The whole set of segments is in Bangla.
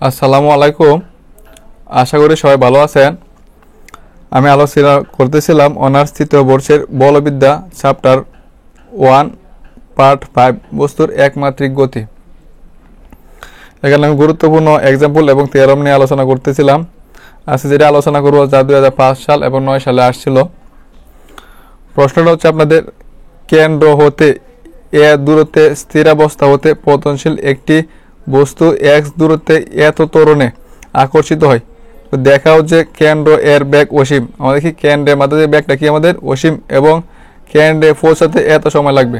আসসালামু আলাইকুম। আশা করি সবাই ভালো আছেন। আমি আলোচনা করতেছিলাম অনার্স তৃতীয় বর্ষের বলবিদ্যা চ্যাপ্টার 1 পার্ট 5 বস্তুর একমাত্রিক গতি। এখানে আমি গুরুত্বপূর্ণ এক্সাম্পল এবং থিওরাম নিয়ে আলোচনা করতেছিলাম। আজকে যেটা আলোচনা করবো যা 2005 সাল এবং 9 সালে আসছিল। প্রশ্নটা হচ্ছে আপনাদের কেন্দ্র হতে এ দূরত্বে স্থিরাবস্থা হতে পতনশীল একটি বস্তু এক্স দূরত্বে এত ত্বরণে আকর্ষিত হয়। তো দেখাও যে কেন্দ্র এর বেগ অসীম। আমাদের কি কেন্দ্রের মাধ্যমে বেগটা কি আমাদের অসীম এবং কেন্দ্রে পৌঁছাতে এত সময় লাগবে।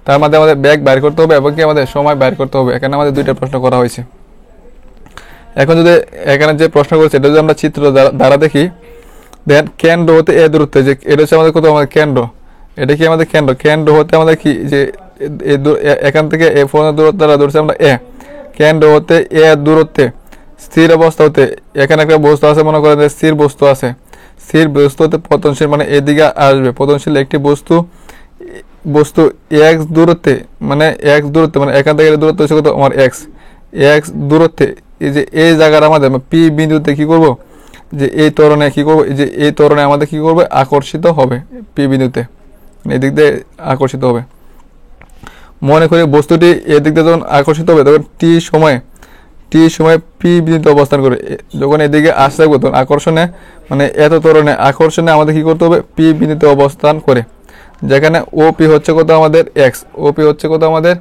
তার মধ্যে আমাদের বেগ বাইর করতে হবে এবং কি আমাদের সময় বাইর করতে হবে। এখানে আমাদের দুইটা প্রশ্ন করা হয়েছে। এখন যদি এখানে যে প্রশ্ন করেছে এটা যদি আমরা চিত্র দ্বারা দেখি, দেন কেন্দ্র হতে এ দূরত্বে যে এটা হচ্ছে আমাদের কত, আমাদের কেন্দ্র, এটা কি আমাদের কেন্দ্র, কেন্দ্র হতে আমাদের কি যে এখান থেকে এ পর্যন্ত দূরত্বটা ধরছি আমরা এ, কেন্দ্র হতে এ দূরত্বে স্থির অবস্থা হতে এখানে একটা বস্তু আছে, মনে করেন স্থির বস্তু আছে, স্থির বস্তু হতে পতনশীল মানে এদিকে আসবে পতনশীল একটি বস্তু এক্স দূরত্বে মানে এখান থেকে দূরত্ব হচ্ছে কত আমার এক্স দূরত্বে এই যে এই জায়গার আমাদের পি বিন্দুতে কি করব, যে এই ত্বরণে কি করব, যে এই ত্বরণে আমাদের কি করবে, আকর্ষিত হবে পি বিন্দুতে, এদিক দিয়ে আকর্ষিত হবে। মনে করি বস্তুটি এদিক দিয়ে যখন আকর্ষিত হবে তখন টি সময় পি বিন্দুতে অবস্থান করে, যখন এদিকে আসতে থাকবে তখন আকর্ষণে মানে এত ত্বরণে আকর্ষণে আমাদের কি করতে হবে, পি বিন্দুতে অবস্থান করে, যেখানে ওপি হচ্ছে কত আমাদের এক্স, ওপি হচ্ছে কত আমাদের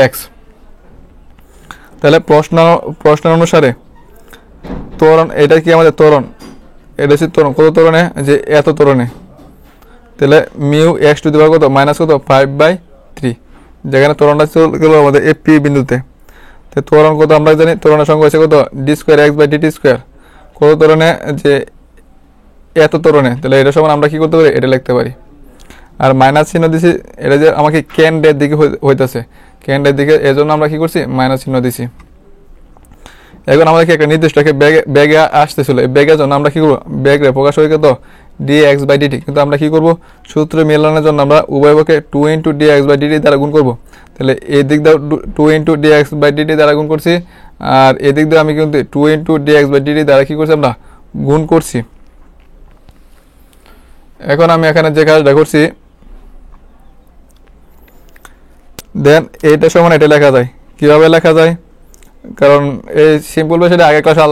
এক্স। তাহলে প্রশ্ন অনুসারে ত্বরণ, এটা কি আমাদের ত্বরণ, এটা হচ্ছে ত্বরণ কত ত্বরণে, যে এত ত্বরণে, তাহলে মিউ এক্স টু দি পাওয়ার কত মাইনাস কত 5/3, যেখানে ত্বরণটা চলে গেল আমাদের এ পি বিন্দুতে। তো ত্বরণ কত আমরা জানি, ত্বরণের সংখ্যা হচ্ছে কত d2x/dt², কত ত্বরণে, যে এত ত্বরণে, তাহলে এটা সমান আমরা কি করতে পারি, এটা লিখতে পারি। আর মাইনাস চিহ্ন দিছি, এটা যে আমাকে কেন্দ্রের দিকে হইতেছে, কেন্দ্রের দিকে, এজন্য আমরা কি করছি মাইনাস চিহ্ন দিছি। এখন আমাদেরকে একটা নির্দিষ্ট বেগে আসতেছিল, এই বেগের জন্য আমরা কি করবো, বেগরে প্রকাশ হয়ে কত dx/dt, কিন্তু আমরা কি করব, সূত্র মেলানোর জন্য আমরা উভয়পক্ষে 2 × dx/dt দ্বারা গুণ করব। তাহলে এই দিক দিয়ে 2 × dx/dt দ্বারা গুণ করছি, আর এদিক দিয়ে আমি কিন্তু 2 × dx/dt দ্বারা কি করছি আমরা গুণ করছি। এখন আমি এখানে যে কাজটা করছি, দেন এইটা সমান এটা লেখা যায়, কিভাবে লেখা যায়, কারণ এই সিম্পল বিষয়টা আগে ক্লাসে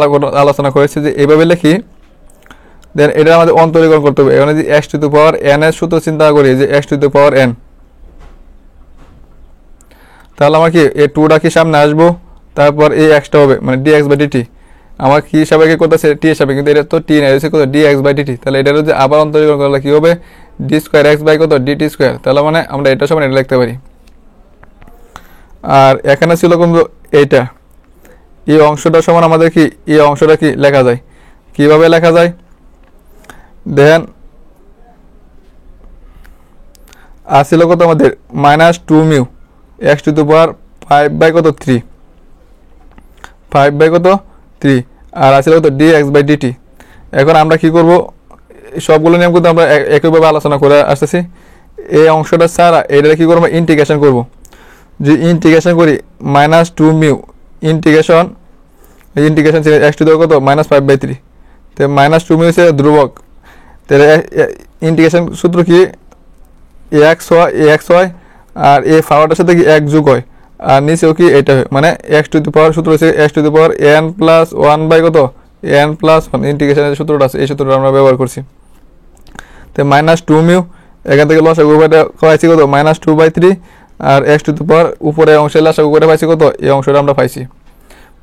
আলোচনা করেছি যে এইভাবে লিখি। দেন এটা আমাদের অন্তরীকরণ করতে হবে। এখানে যদি x two the power n এর সূত্র চিন্তা করি, যে x two the power n, তাহলে আমার কি এই 2টা কি সামনে আসবো, তারপর এই xটা হবে মানে dx/dt, আমার কি হিসাবে কি করতেছে t হিসাবে, কিন্তু এটা তো t না, এটা কত dx/dt, তাহলে এটা যদি আবার অন্তরীকরণ করলে কি হবে d²x/ কত dt², তাহলে মানে আমরা এটা সমান এটা লিখতে পারি। আর এখানে ছিল কিন্তু এইটা, এই অংশটা সমান আমাদের কি, এই অংশটা কি লেখা যায়, কিভাবে লেখা যায়, দেন আসছিল কত আমাদের -2 মিউ x টু দি পাওয়ার 5/3, আর আসছিল কত dx/dt। এখন আমরা কি করব, সবগুলো নিয়ম কিন্তু আমরা একইভাবে আলোচনা করে আসতেছি। এই অংশটা ছাড়া এটা কি করবো, ইন্টিগ্রেশন করব। যে ইন্টিগ্রেশন করি -2 মিউ ইন্টিগ্রেশন ছিল x টু দি পাওয়ার কত -5/3, তো -2 মিউ হচ্ছে ধ্রুবক, তাহলে ইন্টিগ্রেশন সূত্র কি এক্স হয়, আর এই পাওয়ারটার সাথে কি এক যোগ হয়, আর নিচেও কি এটা হয়, মানে x টু দি পাওয়ার সূত্র হচ্ছে x two the power n+1 কত n+1, ইন্টিগ্রেশনের সূত্রটা আছে, এই সূত্রটা আমরা ব্যবহার করছি। তো -2 মিউ এখান থেকে লসাগু পাইছি কত -2/3, আর x টু দি পাওয়ার উপরে অংশে লসাগু করে পাইছি কত, এই অংশটা আমরা পাইছি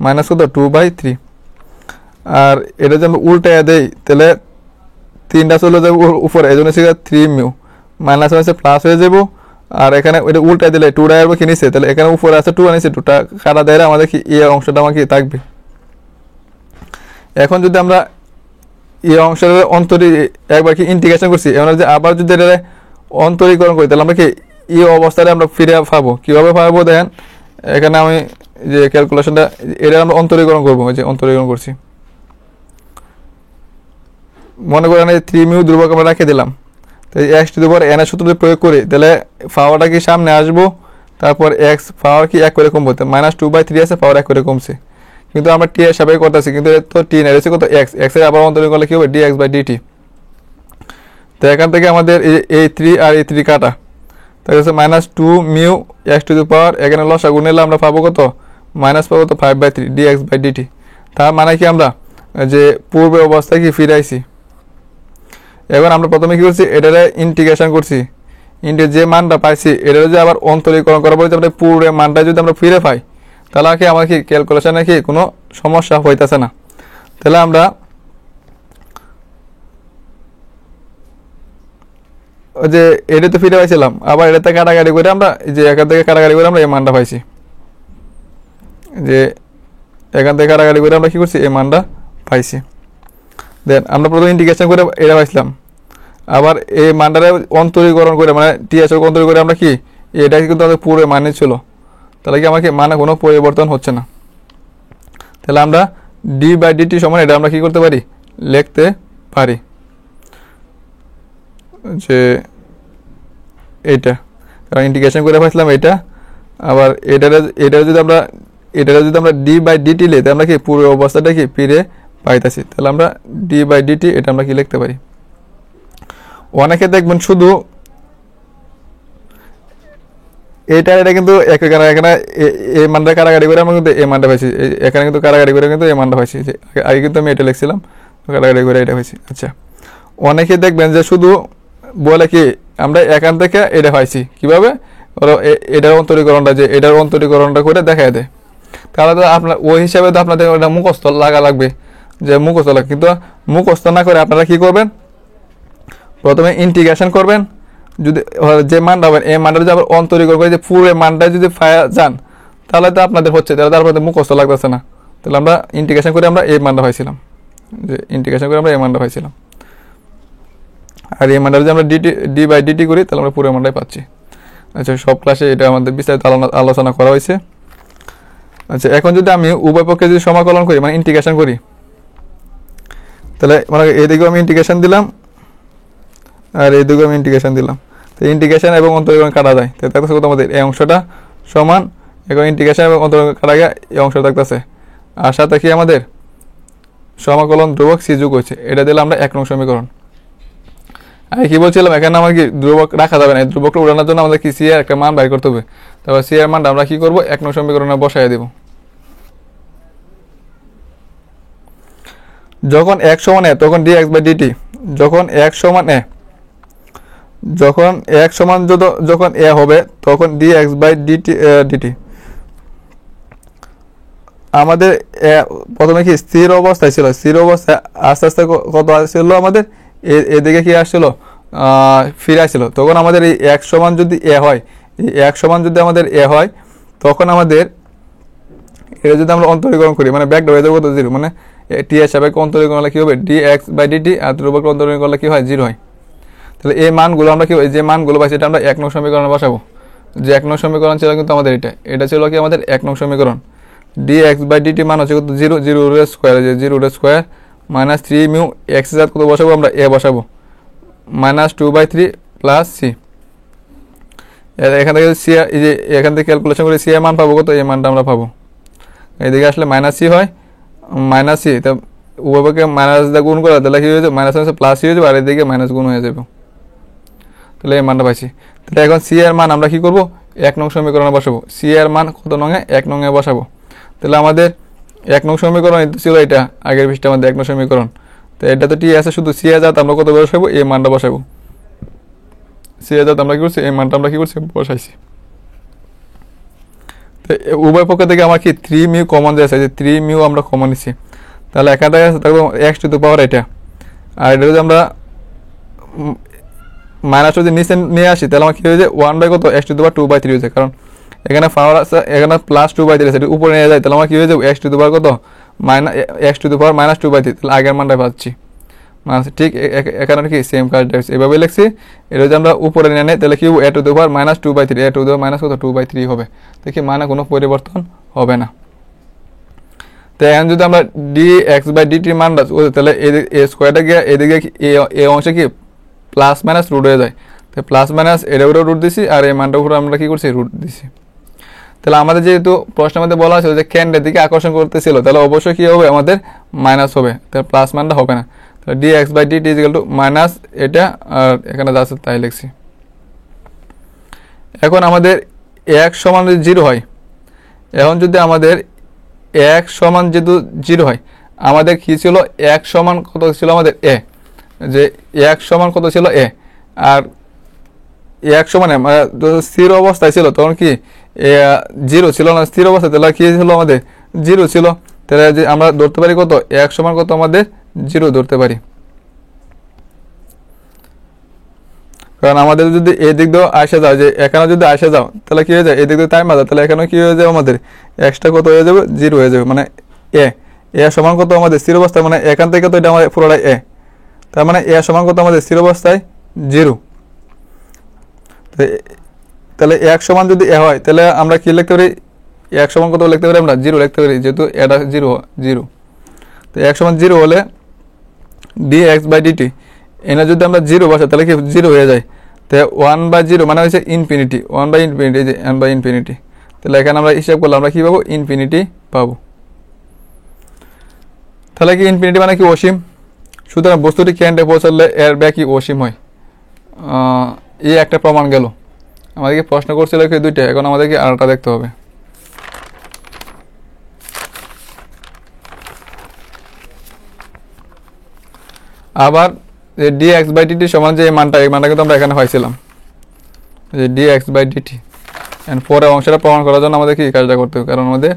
মাইনাস কত 2/3। আর এটা যদি আমরা উল্টায় দেই তাহলে 3টা চলে যাবে উপরে, এই জন্য 3 মিউ, মাইনাস আছে প্লাস হয়ে যাব, আর এখানে ওইটা উল্টায় দিলে 2টা আসবে কি নিচে, তাহলে এখানে উপরে আছে 2 নিচে 2টা কাটা দেয়, আমাদের কি এই অংশটা আমার কি থাকবে। এখন যদি আমরা এই অংশের একবার কি ইন্টিগ্রেশন করছি, এবার যে আবার যদি এটা অন্তরীকরণ করি, তাহলে আমরা কি এই অবস্থায় আমরা ফিরে পাবো, কিভাবে পাবো দেখেন, এখানে আমি যে ক্যালকুলেশনটা এটা আমরা অন্তরীকরণ করবো, যে অন্তরীকরণ করছি, মনে করেন এই 3 মিউ ধ্রুবক আমরা রেখে দিলাম, তো x two the power n এর সূত্র যদি প্রয়োগ করি, তাহলে পাওয়ারটা কি সামনে আসবো, তারপর x পাওয়ার কি 1 করে কমবো, -2/3 আছে, পাওয়ার 1 করে কমছে, কিন্তু আমরা টি এর সাপেক্ষে করতেছি, কিন্তু এর তো টি নেই, কত এক্স, এক্স এর আবার অন্তরীকরণ করলে কি হবে ডিএক্স বাই ডিটি। তো এখান থেকে আমাদের এই 3 আর এই 3 কাটা, তাই হচ্ছে -2 মিউ এক্স টু দি পাওয়ার, এখানে লসাগু নিলে আমরা পাবো কত মাইনাস পাবো তো 5/3 ডিএক্স বাই ডিটি। তার মানে কি আমরা যে পূর্বে অবস্থায় কি ফিরে আইছি। এবার আমরা প্রথমে কি করছি, এটারে ইন্টিগ্রেশন করছি, যে মানটা পাইছি এটা যদি আবার অন্তরীকরণ করার পরে আমরা পূর্বের মানটা যদি আমরা ফিরে পাই, তাহলে কি আমার কি ক্যালকুলেশনে কি কোনো সমস্যা হইতেছে না। তাহলে আমরা যে এটা তো ফিরে পাইছিলাম, আবার এটাতে কাটাকাটি করে আমরা যে এখান থেকে কাটাকাটি করে আমরা এই মানটা পাইছি, যে এখান থেকে কাটাকাটি করে আমরা কি করছি এই মানটা পাইছি। দেন আমরা প্রথমে ইন্টিগ্রেশন করে এটা পাইছিলাম, আবার এই মানটারে অন্তরীকরণ করে মানে টিএস অন্তরীকরণ করে আমরা কি এটা কিন্তু আমাদের পুরো মানে ছিল, তাহলে কি আমাকে মানে কোনো পরিবর্তন হচ্ছে না। তাহলে আমরা ডি বাই ডিটি সমান এটা আমরা কি করতে পারি লিখতে পারি, যে এইটা কারণ ইন্টিগ্রেশন করে পাইছিলাম এটা, আবার এটারে যদি আমরা ডি বাই ডিটি লিখতে আমরা কি পুরো অবস্থাটা কি ফিরে পাইতেছি, তাহলে আমরা ডি বাই ডিটি এটা আমরা কি লিখতে পারি। অনেকে দেখবেন শুধু এটা কিন্তু এখানে এই মানটা কারাগারি করে আমরা কিন্তু এই মানটা পাইছি, এখানে কিন্তু কারাগারি করে কিন্তু এই মানটা পাইছি, যে আগে কিন্তু আমি এটা লিখছিলাম কারাগারি করে এটা পাইছি। আচ্ছা, অনেকে দেখবেন যে শুধু বলে কি আমরা এখান থেকে এটা পাইছি, কিভাবে এটার অন্তরীকরণটা করে দেখায় দেয়, তাহলে তো আপনার ওই হিসাবে তো আপনাদের ওটা মুখস্থ লাগা লাগবে, যে মুখস্থ লাগে, কিন্তু মুখস্থ না করে আপনারা কি করবেন প্রথমে ইন্টিগ্রেশন করবেন, যদি যে মানটা হবেন এই মানটা যদি আবার অন্তরীকরণ করে যে পুরো মানটা যদি যান তাহলে তো আপনাদের হচ্ছে, তাহলে তারপরে মুখস্থ লাগতেছে না। তাহলে আমরা ইন্টিগ্রেশন করে আমরা এই মানটা পাইছিলাম, যে ইন্টিগ্রেশন করে আমরা এই মানটা পাইছিলাম, আর এই মানটা যদি আমরা ডি বাই ডিটি করি তাহলে আমরা পুরো মানটাই পাচ্ছি। আচ্ছা, সব ক্লাসে এটা আমাদের বিস্তারিত আলোচনা করা হয়েছে। আচ্ছা, এখন যদি আমি উভয় পক্ষে যদি সমাকলন করি মানে ইন্টিগ্রেশন করি, তাহলে মানে এদিকেও আমি ইন্টিগ্রেশন দিলাম আর এইদিকেও আমি ইন্টিগ্রেশন দিলাম, তো ইন্টিগ্রেশন এবং অন্তরীকরণ কাটা যায়, তো থাকতেছে কত আমাদের এই অংশটা সমান, এখন ইন্টিগ্রেশন এবং অন্তরীকরণ কাটা গিয়ে এই অংশটা থাকতেছে, আর সাথে কি আমাদের সমাকলন ধ্রুবক সি যোগ হয়েছে, এটা দিলে আমরা 1 নং সমীকরণ। আর কি বলছিলাম এখানে আমার কি ধ্রুবক রাখা যাবে না, ধ্রুবকটা উড়ানোর জন্য আমাদের কি সি এর একটা মান বের করতে হবে, তারপর সি এর মানটা আমরা কি করবো 1 নং সমীকরণে বসাই দেব। যখন এক সমান এ তখন ডিএক্স বাই ডিটি, যখন এক সমান এ যখন এ হবে তখন ডিএক্স বাই ডিটি আমাদের প্রথমে কি স্থির অবস্থায় ছিল, স্থির অবস্থায় আস্তে আস্তে কত আসছিল আমাদের এদিকে কি আসছিল ফিরে আসছিল, তখন আমাদের এই এক সমান যদি এ হয়, এই এক সমান যদি আমাদের এ হয় তখন আমাদের এটা যদি আমরা অন্তরীকরণ করি মানে ব্যাক হয়ে যাবে কত 0, মানে টি এর সাপেক্ষে অন্তরীকরণ করলে কি হবে ডিএক্স বাই ডিটি, আর ধ্রুবক অন্তরীকরণ করলে কি হয় 0 হয়। তাহলে এই মানগুলো আমরা কি যে মানগুলো পাইছি এটা আমরা 1 নং সমীকরণে বসাবো, যে 1 নং সমীকরণ ছিল কিন্তু আমাদের এটা ছিল কি আমাদের 1 নং সমীকরণ, ডিএক্স বাই ডিটি মান হচ্ছে কত 0, 0 রুট স্কোয়ার, যে 0 root square minus 3 mu X এর কত বসাবো আমরা এ বসাবো -2/3 প্লাস সি, এখান থেকে সি এই যে এখান থেকে ক্যালকুলেশন করে সি এর মান পাবো কত, এই মানটা আমরা পাবো, এইদিকে আসলে মাইনাস সি হয় মাইনাস সি, তা উভয়পক্ষে মাইনাস দিয়ে গুণ করা তাহলে কি হয়ে যাবে মাইনাস প্লাস সি হয়ে যাবে, আর এদিকে মাইনাস গুণ হয়ে যাবে, তাহলে এই মানটা পাইছি। তাহলে এখন সি এর মান আমরা কি করব 1 নং সমীকরণে বসাবো, সি এর মান কত নং 1 নং এ বসাবো, তাহলে আমাদের 1 নং সমীকরণ ছিল এটা আগের পৃষ্ঠা আমাদের 1 নং সমীকরণ, তো এটা তো টি আছে, শুধু সি এর জাত আমরা কত বসাবো এই মানটা বসাবো, সি এর জাত আমরা কি করছি এই মানটা আমরা কি করছি বসাইছি। তো উভয় পক্ষ থেকে আমার কি 3 মিউ কমন যাচ্ছে, যে 3 মিউ আমরা কমন নিচ্ছি, তাহলে এখান থেকে থাকবে এক্স টু দি পাওয়ার এটা, আর এটা যদি আমরা মাইনাস যদি নিচে নিয়ে আসি তাহলে আমার কি হয়ে যায় 1 বাই কত এক্স টু দি পাওয়ার 2/3 হয়ে যায়, কারণ এখানে পাওয়ার আছে এখানে প্লাস 2/3 আছে, উপরে নিয়ে যায়, তাহলে আমার কি হয়ে যাবে এক্স টু দি পাওয়ার কত এক্স টু দি পাওয়ার -2/3, তাহলে আগের মানটা পাচ্ছি মানে ঠিক এখানে কি সেম কাজটা এইভাবে লিখছি, এটা যদি আমরা উপরে নিয়ে নেই তাহলে কি এ two the power -2/3, A two the পাওয়ার কত 2/3 হবে, দেখি মানে কোনো পরিবর্তন হবে না। তো এখন যদি আমরা ডিএক্স বাই ডিটির মানটা তাহলে এ স্কোয়ারটা গিয়ে এদিকে এ অংশে কি প্লাস মাইনাস রুট হয়ে যায়, তো প্লাস মাইনাস এটা উপরে রুট দিছি আর এই মানটা উপরে আমরা কি করছি রুট দিছি, তাহলে আমাদের যেহেতু প্রশ্নের মধ্যে বলা ছিল যে কেন্দ্রের দিকে আকর্ষণ করতেছিল, তাহলে অবশ্যই কী হবে, আমাদের মাইনাস হবে, তাহলে প্লাস মানটা হবে না। তাহলে dx by dt is equal to minus এটা, আর এখানে যা আছে তাই লিখছি। এখন আমাদের x সমান যদি 0 হয়, এখন যদি আমাদের x সমান যেহেতু 0 হয়, আমাদের কী ছিল, x সমান কত ছিল আমাদের a, যে x সমান কত ছিল a, আর x সমান মানে স্থির অবস্থায় ছিল তখন কি 0 ছিল না, স্থির অবস্থায়, তাহলে কী ছিল আমাদের 0 ছিল। তাহলে যে আমরা ধরতে পারি কত, x সমান কত আমাদের 0 ধরতে পারি। কারণ আমাদের যদি এদিক দিয়েও আসে যাও, যে এখানে যদি আসে যাও তাহলে কী হয়ে যায়, এদিক দিয়ে টাইম বাজার, তাহলে এখানে কী হয়ে যাবে, আমাদের এক্সটা কত হয়ে যাবে, 0 হয়ে যাবে। মানে এ সমান কত আমাদের স্থির অবস্থায়, মানে এখান থেকে তো এটা আমাদের পুরোটাই এ, তার মানে এ সমান কত আমাদের স্থির অবস্থায় 0। তাহলে এক সমান যদি এ হয়, তাহলে আমরা কি লিখতে পারি, এক সমান কত লিখতে পারি, আমরা 0 লিখতে পারি, যেহেতু এটা 0। তো এক সমান 0 হলে dx বাই dt, এনে যদি আমরা 0 বসাই তাহলে কি 0 হয়ে যায়। তো 1/0 মানে হচ্ছে ইনফিনিটি, 1/∞, যে 1/∞। তাহলে এখানে আমরা হিসাব করলে আমরা কী পাবো, ইনফিনিটি পাবো। তাহলে কি ইনফিনিটি মানে কি অসীম, সুতরাং বস্তুটি কেন্দ্রে পৌঁছালে এর ব্যাকই অসীম হয়। এই একটা প্রমাণ গেল। আমাদেরকে প্রশ্ন করছিল কি দুইটা, এখন আমাদেরকে আরেকটা দেখতে হবে। আবার যে dx বাই dt সমান যে এই মানটা কিন্তু আমরা এখানে পাইছিলাম, যে dx বাই dt, এন্ড পরের অংশটা প্রমাণ করার জন্য আমাদের কি কাজটা করতে হবে, কারণ আমাদের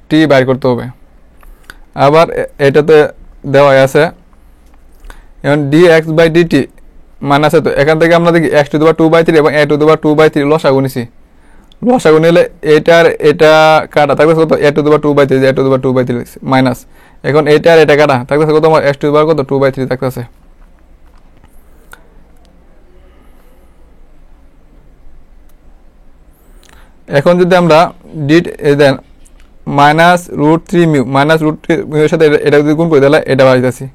t বাইর করতে হবে। আবার এটাতে দেওয়া আছে, এখন dx বাই dt মান আছে, তো এখান থেকে আমরা দেখি x টু দি পাওয়ার 2/3 এবং a টু দি পাওয়ার 2/3 লসাগু নিছি। লসাগু নিলে এটার এটা কাটা থাকবে কত, a to the power 2/3, a to the power 2/3 minus, এখন এটার এটা কাটা থাকতেছে কত, আমার x টু দি পাওয়ার কত 2/3 থাকতেছে। এখন যদি আমরা ডিট than minus √3 mu, minus √3 Muir সাথে এটা যদি গুণ করি তাহলে এটা পাইতেছি।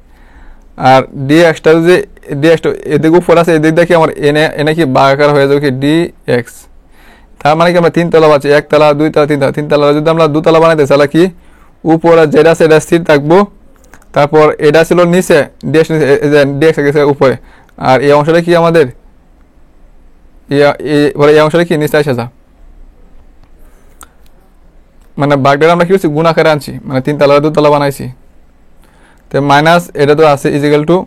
আর dx-টা যদি dx এদিকে উপর আছে, এদিক দেখি আমার এনে কি বাঁকার হয়ে যাবে কি dx। তার মানে কি আমরা 3 তলা পাচ্ছি, 1 তলা 2 তলা 3 তলা, 3 তলা যদি আমরা 2 তলা বানাইতে তাহলে কি উপরে যেটা আছে এটা স্থির থাকবো, তারপর এটা ছিল নিচে, dx গেছে উপরে, আর এই অংশটা কি আমাদের এই অংশটা কি নিচে আসে যা, মানে বাগটা আমরা কি করছি গুণ আকারে আনছি, মানে 3 তলা 2 তলা বানাইছি। তো মাইনাস এটা তো আছে ইজিক্যাল টু,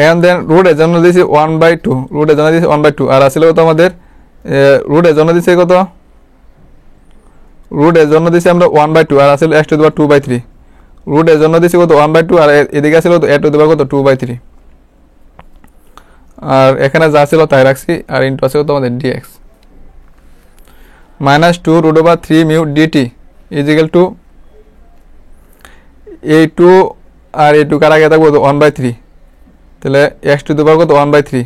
এন্ড দেন রুটের জন্য দিয়েছি 1/2, রুটের জন্য দিয়েছি 1/2, আর আসলে কত আমাদের রুটের জন্য দিয়েছি কত, রুটের জন্য দিয়েছি আমরা 1/2, আর আসলে x টু দি পাওয়ার 2/3, রুটের জন্য দিয়েছি কত 1/2, আর এদিকে আসলে কত a টু দি পাওয়ার কত 2/3, আর এখানে যা ছিল তাই রাখছি, আর ইন্টু আছে কত আমাদের dx minus 2√3 mu dt is equal to এই 2 আর এই 2 কার আগে থাকবো 1/3, তাহলে x টু দি পাওয়ার কত 1/3,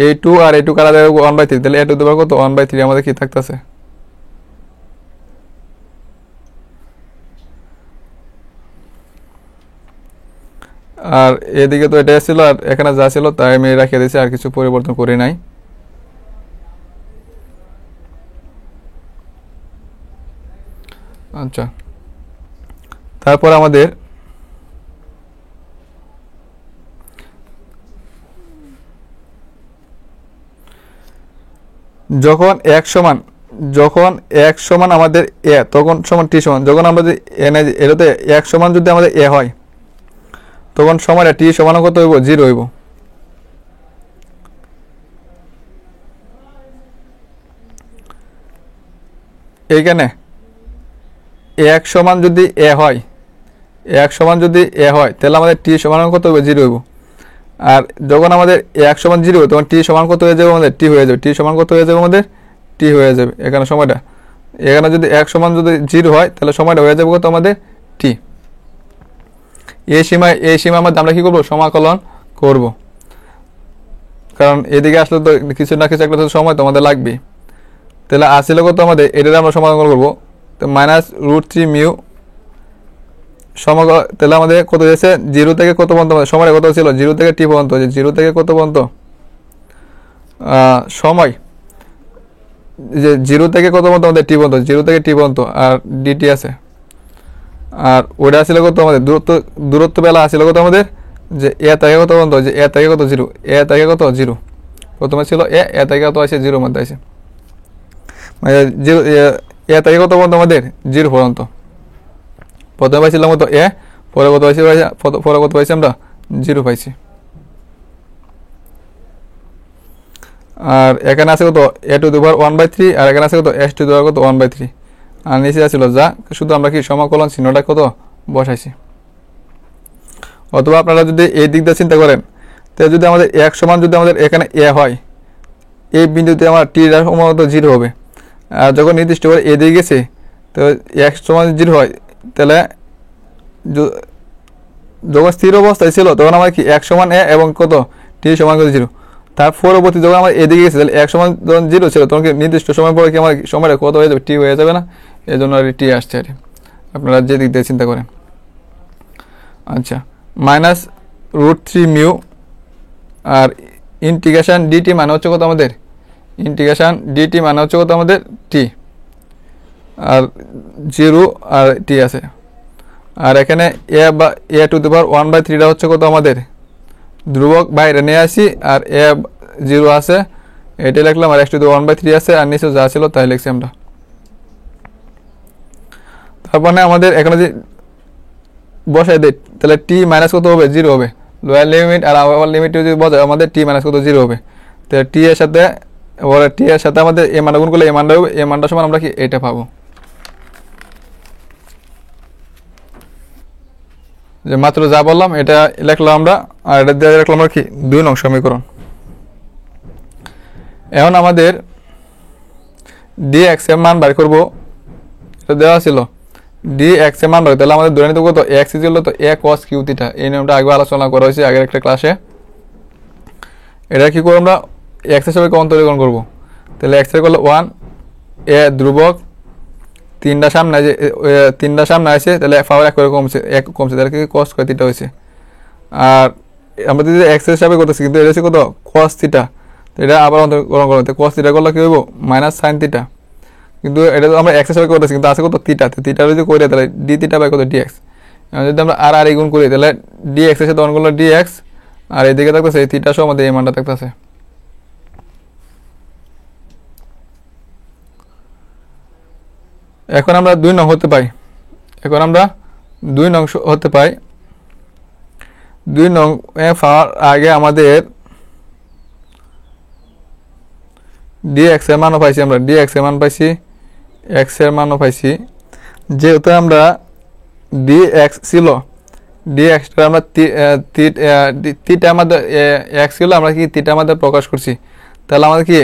এই 2 আর এই 2 কার আগে 1/3, তাহলে a টু দি পাওয়ার কত 1/3 আমাদের কি থাকতেছে। আর এদিকে তো এটা ছিল, আর এখানে যা ছিল তাই আমি রেখে দিয়েছি, আর কিছু পরিবর্তন করি নাই। আচ্ছা, তারপর আমাদের যখন x সমান আমাদের a তখন সমান t সমান, যখন আমরা যদি এটাতে x সমান যদি আমাদের a হয় তখন সময়টা t সমান কত হইব 0 হইব। এইখানে x সমান যদি a হয়, তাহলে আমাদের t সমান কত হইব 0 হইব। আর যখন আমাদের x সমান 0 হবে তখন t সমান কত হয়ে যাবে, আমাদের t হয়ে যাবে, t সমান কত হয়ে যাবে, আমাদের t হয়ে যাবে। এখানে সময়টা, এখানে যদি x সমান যদি 0 হয় তাহলে সময়টা হয়ে যাবে কত আমাদের t। এই সীমার মধ্যে আমরা কি করবো, সমাকলন করব, কারণ এদিকে আসলে তো কিছু না কিছু একটা সময় তো আমাদের লাগবে। তাহলে আসলে কত আমাদের এটাতে আমরা সমাকলন করবো, তো মাইনাস √3 মিউ সমাকলন, তাহলে আমাদের কত হয়েছে 0 থেকে কত পর্যন্ত, সময়টা কত ছিল 0 থেকে t পর্যন্ত, 0 থেকে কত পর্যন্ত সময় যে 0 থেকে কত পর্যন্ত আমাদের টি পর্যন্ত, 0 থেকে টি পর্যন্ত, আর ডিটি আছে। আর ওইটা আসলে কত আমাদের দূরত্ব বেলা আসলে কত আমাদের, যে এ থেকে কত পর্যন্ত, যে এ থেকে কত 0, এ থেকে কত 0, প্রথমে ছিল এ থেকে কত আছে 0 মধ্যে আছে, মানে 0 এ থেকে কত পর্যন্ত আমাদের 0 পর্যন্ত। প্রথমে পাইছিলাম কত এ, পরে কত পাইছি আমরা 0 পাইছি। আর এখানে আছে কত a টু দি পাওয়ার 1/3, আর এখানে আছে কত s টু দি পাওয়ার কত 1/3, আর নিচে আছিল যা, শুধু আমরা কি সমাকলন চিহ্নটা কত বসাইছি। অথবা আপনারা যদি এই দিক দিয়ে চিন্তা করেন, তো যদি আমাদের এক সমান যদি আমাদের এখানে এ হয়, এই বিন্দুতে আমার টি এর সমান 0 হবে। আর যখন নির্দিষ্ট করে এ দিয়ে গেছে, তো এক সমান 0 হয়, তাহলে যখন স্থির অবস্থায় ছিল তখন আমার কি এক সমান এ এবং কত টি সমান কত 0। তার পরবর্তী যখন আমার এদিকে গেছে, তাহলে এক সমান যখন 0 ছিল তখন কি নির্দিষ্ট সময় পরে কি আমার সময়টা কত হয়ে যাবে, টি হয়ে যাবে না, এই জন্য আর টি আসছে আর। আপনারা যে দিক দিয়ে চিন্তা করেন। আচ্ছা, -√3 মিউ, আর ইন্টিগ্রেশন ডিটি মানে হচ্ছে কত আমাদের, ইন্টিগ্রেশন ডিটি মানে হচ্ছে কত আমাদের টি, আর 0 আর টি আছে। আর এখানে এ টু দি পাওয়ার 1/3 হচ্ছে কত আমাদের ধ্রুবক, বাইরে নিয়ে আসি, আর এ 0 আছে এটা লিখলাম, আর x টু দি পাওয়ার 1/3 আছে, আর নিচে যা ছিল তাই লিখছি আমরা। তারপরে আমাদের এখানে যে বসাই দেয়, তাহলে টি মাইনাস কত হবে 0 হবে, লোয়ার লিমিট আর আপার লিমিট যদি বসায় আমাদের টি মাইনাস কত 0 হবে। তাহলে টি এর সাথে আমাদের এ মানটা গুণ করলে এ মানটা হবে, এ মানটা সমান আমরা কি এটা পাবো, যে মাত্র যা বললাম এটা লিখলাম আমরা, আর এটা দিয়ে লিখলাম আমরা কি 2 নং সমীকরণ। এখন আমাদের dx এর মান বের করব, এটা দেওয়া ছিল dx এর মান বের, তাহলে আমাদের ধরে নিতে কত x ছিল তো a cos q থিটা, এই নিয়মটা আগে আলোচনা করা হয়েছে আগের একটা ক্লাসে। এটা কি করব আমরা x এর সাপেক্ষে অন্তরীকরণ করব, তাহলে x এর করলে 1, a ধ্রুবক, 3টা সামনে আছে, 3টা সামনে আছে, তাহলে পাওয়ার 1 করে কমছে, তাহলে কি cos স্কয়ার থিটা হয়েছে। আর আমরা যদি x এর সাপেক্ষে করতেছি, কিন্তু এটা হচ্ছে কত cos থিটা, তো এটা আবার অন্তরীকরণ করতে cos থিটা করলে কি হইব -sin থিটা, কিন্তু এটা তো আমরা x এর সাপেক্ষে করতেছি, কিন্তু আছে কত থিটা, তো থিটা যদি করে তাহলে d থিটা বাই কত dx। এখন যদি আমরা আর গুণ করি, তাহলে dx এর সাথে অন করলে dx, আর এদিকে থাকতেছে এই থিটা সহ আমাদের এই মানটা থাকতেছে। এখন আমরা 2 নং হতে পাই, এখন আমরা 2 নং হতে পাই। 2 নং পাওয়ার আগে আমাদের dx এর মানও পাইছি, আমরা dx এর মান পাইছি, x এর মানও পাইছি। যেহেতু আমরা dx ছিল, dx টা আমরা থিটার মধ্যে x ছিল, আমরা কি থিটার মধ্যে প্রকাশ করছি, তাহলে আমাদের কি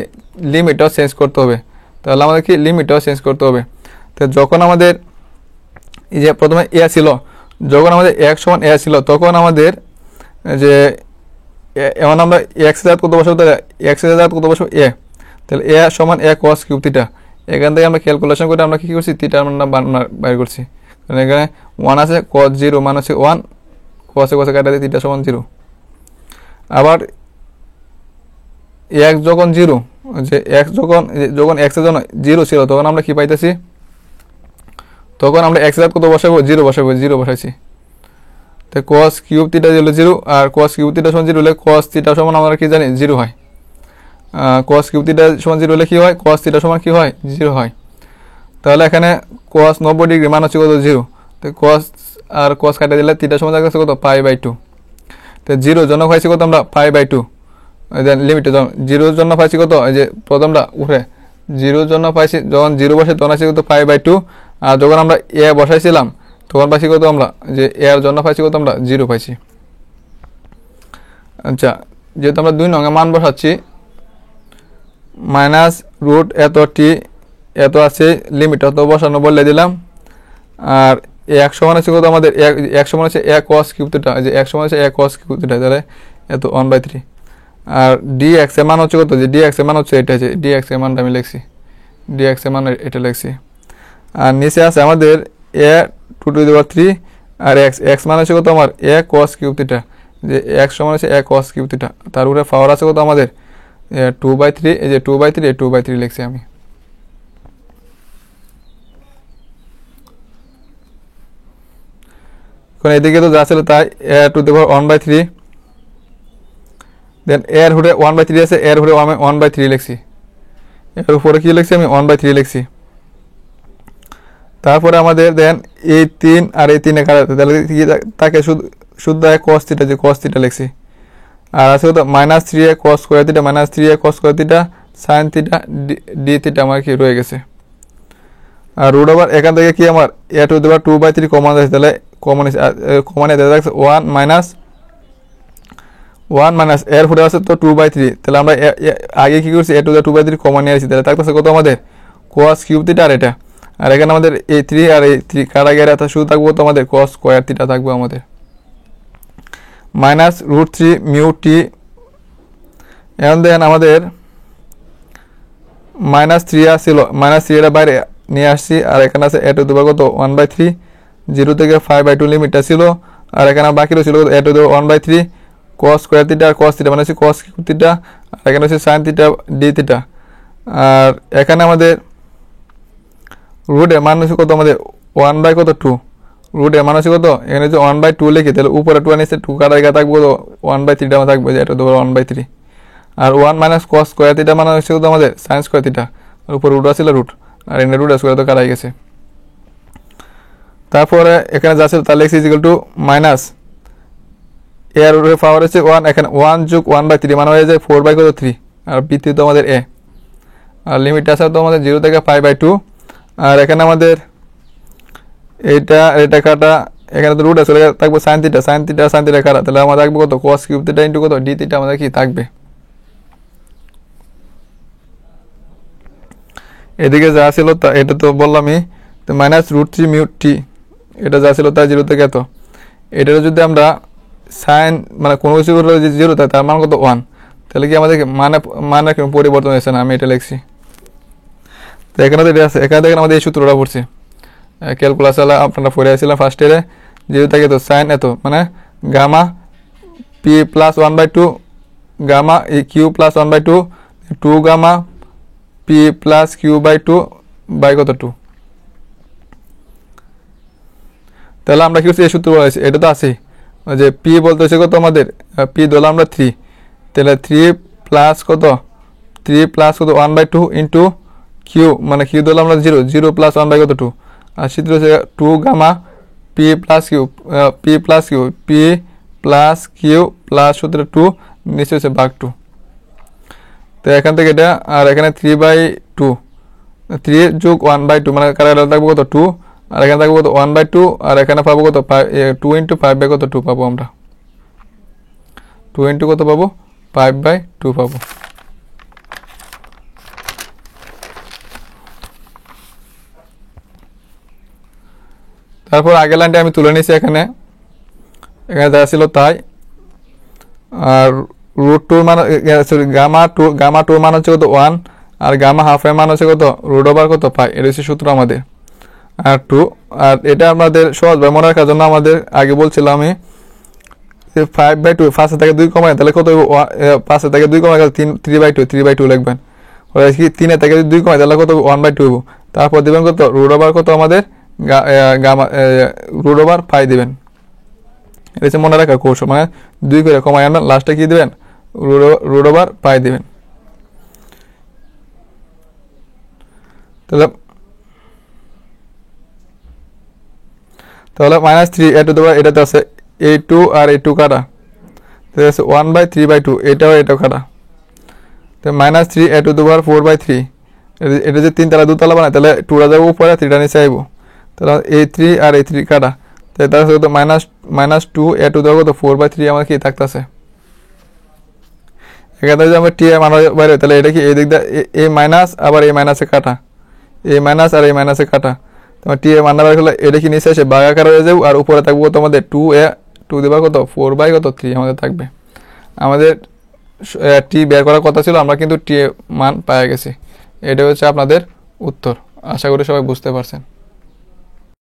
লিমিটটাও চেঞ্জ করতে হবে, তাহলে আমাদের কি লিমিটটাও চেঞ্জ করতে হবে। তো যখন আমাদের এই যে প্রথমে এ ছিল, যখন আমাদের x সমান এ ছিল, তখন আমাদের যে এখন আমরা x এর কত বসাবো, তাহলে x এর কত বসাবো এ, তাহলে এ সমান এ cos কিউব থিটা। এখান থেকে আমরা ক্যালকুলেশন করে আমরা কি করছি থিটার মানটা বের করছি, কারণ এখানে 1 আছে, cos 0 মান হচ্ছে 1, cos এ কাটা দিয়ে থিটা সমান 0। আবার x যখন 0, যে x যখন x এর জন্য 0 ছিল, তখন আমরা কি পাইতেছি, তখন আমরা x এর কত বসাবো 0 বসাবো, 0 বসাইছি। তো cos কিউব থিটা হলো 0, আর cos কিউব থিটা সমান 0 হলে cos থিটা সমান আমরা কি জানি 0 হয়। cos কিউব থিটা সমান 0 হলে কি হয়, cos থিটা সমান কি হয় 0 হয়। তাহলে এখানে cos 90 ডিগ্রি মান হচ্ছে কত 0, তো cos আর cos কাটা দিলে থিটা সমান থাকছে কত π/2। তো 0 জন্য পাইছি কত আমরা π/2, দেন লিমিটে যখন 0 জন্য পাইছি কত, এই যে প্রথমটা উপরে 0 জন্য পাইছি, যখন 0 বসে তখন আছে কত π/2, আর যখন আমরা এ বসাইছিলাম তখন পাইছি কত আমরা, যে এর জন্য পাইছি কত আমরা 0 পাইছি। আচ্ছা, যেহেতু আমরা 2 নং মান বসাচ্ছি, -√, এত টি এত আছে, লিমিট অত বসানো বলে দিলাম। আর x সমান আছে কত আমাদের, x সমান আছে a cos কিউব থিটা, যে x সমান আছে a cos কিউব থিটা, তাহলে এত 1/3। আর dx এর মান হচ্ছে কত, যে dx এর মান হচ্ছে এটা, আছে dx এর মানটা আমি লিখছি, dx এর মান এটা লিখছি। আর নিচে আছে আমাদের a টু দি পাওয়ার 3, আর x মান হচ্ছে কত আমার a cos কিউব থিটা, যে x সমান আছে a cos কিউব থিটা, তার উপরে পাওয়ার আছে কত আমাদের 2/3, এই যে 2/3 2/3 লিখছি আমি। এখন এদিকে তো যা ছিল তাই a⁴ 1/3, দেন এর উপরে 1/3 আছে, এর উপরে আমি 1/3 লিখছি, এর উপরে কি লিখছি আমি 1/3 লিখছি। তারপরে আমাদের দেন এই 3 আর এই 3 কাটা, তাহলে কি তাকে শুদ্ধ cos থিটা, যে cos থিটা লিখছি। আর আছে কত -3a cos square theta, -3a cos square theta sin theta d theta আমার কি রয়ে গেছে। আর রুট ওভার এখান থেকে কি আমার a⁴ কমন আছে, তাহলে কমন এর থাকছে 1 মাইনাস এর উপরে আছে তো 2/3, তাহলে আমরা আগে কি করছি a⁴ কমন নিয়ে আসছি, তাহলে থাকতেছে কত আমাদের cos কিউব থিটা। আর এটা, আর এখানে আমাদের এই 3 আর এই 3 কাটা গেলে শুধু থাকবো তো আমাদের cos স্কয়ার থিটা থাকবে আমাদের, -√3 মিউ টি। এখন দেখেন আমাদের -3 ছিল, -3 এর বাইরে নিয়ে আসছি, আর এখানে আছে a⁴ কত 1/3, 0 থেকে 5/2 লিমিটটা ছিল, আর এখানে বাকি রয়েছিল a⁴ 1/3 cos স্কয়ার থিটা, আর cos থিটা মানে হচ্ছে cos কিউব থিটা, আর এখানে হচ্ছে sin থিটা d থিটা। আর এখানে আমাদের রুটের মান হচ্ছে কত আমাদের 1/2, রুটের মান হচ্ছে কত, এখানে হচ্ছে 1/2 লিখি, তাহলে উপরে 2 নিচে 2 কাটা গিয়ে থাকবো 1/3 থাকবে, যে a⁴ 1/3। আর 1 মাইনাস cos স্কয়ার থিটা মানে হচ্ছে কত আমাদের sin স্কয়ার থিটা, আর উপরে রুট আছিল রুট, আর এখানে রুট স্কয়ার তো কাটাই গেছে। তারপরে এখানে যা ছিল তাহলে x ইকুয়াল টু মাইনাস এর উপরে পাওয়ার হচ্ছে 1, এখানে 1 যোগ 1/3 মানে হয়ে যায় 4/3, আর বৃত্তি তো আমাদের a, আর লিমিট আছে তো আমাদের 0 থেকে 5/2। আর এখানে আমাদের এটা কাটা, এখানে তো রুট আছে থাকবে sin থিটা কাটা, তাহলে আমাদের থাকবে কত cos কিউব থিটা ইনটু কত d থিটা আমাদের কি থাকবে। এদিকে যা ছিল তা এটা তো বললামই, তো -√3 মিউ টি, এটা যা ছিল তা 0 থেকে এত, এটা যদি আমরা সাইন মানে কোনো কিছু যদি 0 থাকে তার মান কত 1, তাহলে কি আমাদের মানে পরিবর্তন হয়েছে না, আমি এটা লিখছি। তো এখানে তো এটা আছে, এখানে দেখেন আমাদের এই সূত্রটা পড়ছে ক্যালকুলাস আপনারা পড়ে আসছিলাম ফার্স্ট ইয়ারে, 0 থেকে তো সাইন এত মানে গামা পি প্লাস 1/2 গামা ই Q plus 1/2 2 gamma P plus কিউ/2 বাই কত 2। তাহলে আমরা কি করছি এই সূত্র বলেছি, এটা তো আছে যে পি বলতে হচ্ছে কত আমাদের পি ধরলাম আমরা 3, তাহলে 3 প্লাস কত 1/2 ইন্টু কিউ, মানে কিউ ধরলাম আমরা 0 প্লাস 1/2, আর সূত্র হচ্ছে 2 gamma P plus Q plus সূত্র 2 নিচে হচ্ছে ভাগ 2। তো এখান থেকে এটা, আর এখানে 3/2 3 যোগ 1/2 মানে কারা থাকবো কত 2, আর এখানে থাকবো কত 1/2, আর এখানে পাবো কত 2 ইন্টু 5/2 পাবো আমরা, 2 ইন্টু কত পাবো 5/2 পাবো। তারপর আগের লাইনটা আমি তুলে নিয়েছি, এখানে যা ছিল তাই। আর √2 মান সরি গামা 2 মান হচ্ছে কত 1, আর গামা হাফের মান হচ্ছে কত √ওভার কত পাই, এটা হচ্ছে সূত্র আমাদের। আর 2, আর এটা আমাদের সহজভাবে মনে রাখার জন্য আমাদের আগে বলছিলাম আমি 5/2 5 থেকে 2 কমায়, তাহলে কত 5 থেকে 2 কমায় 3/2 লিখবেন, 3 থেকে 2 কমায় তাহলে কত 1/2 হবো। তারপর দেবেন কত √ওভার কত আমাদের গামা √ওভার পাই দিবেন, এটা হচ্ছে মনে রাখার কৌশল, মানে 2 করে কমায় আনবেন, লাস্টে কি দিবেন √ওভার পাই দিবেন। তাহলে -3 এটাতে আছে এই 2 আর এই 2 কাটা, তাহলে আছে 1/3/2, এটাও কাটা, তো -3 4/3, এটা যে 3 তালা 2 তালা বানায়, তাহলে 2টা যাবো উপরে 3টা নিচে আইবো, তাহলে এই 3 আর এই 3 কাটা, তাহলে তার সাথে -2 কত 4/3 আমার কি থাকতেছে। এখানে যদি আমরা টি মানা বাইরে, তাহলে এটা কি এই দিক দিয়ে এই মাইনাস আবার এই মাইনাসে কাটা, এই মাইনাস আর এই মাইনাসে কাটা, তোমার টি মানা বাইরে হলে এটা কি নিচে এসে ভাগাকার হয়ে যাবে, আর উপরে থাকবো তোমাদের 2 দেবা কত 4/3 আমাদের থাকবে। আমাদের টি বের করার কথা ছিল, আমরা কিন্তু টি মান পাওয়া গেছি। এটা হচ্ছে আপনাদের উত্তর। আশা করি সবাই বুঝতে পারছেন।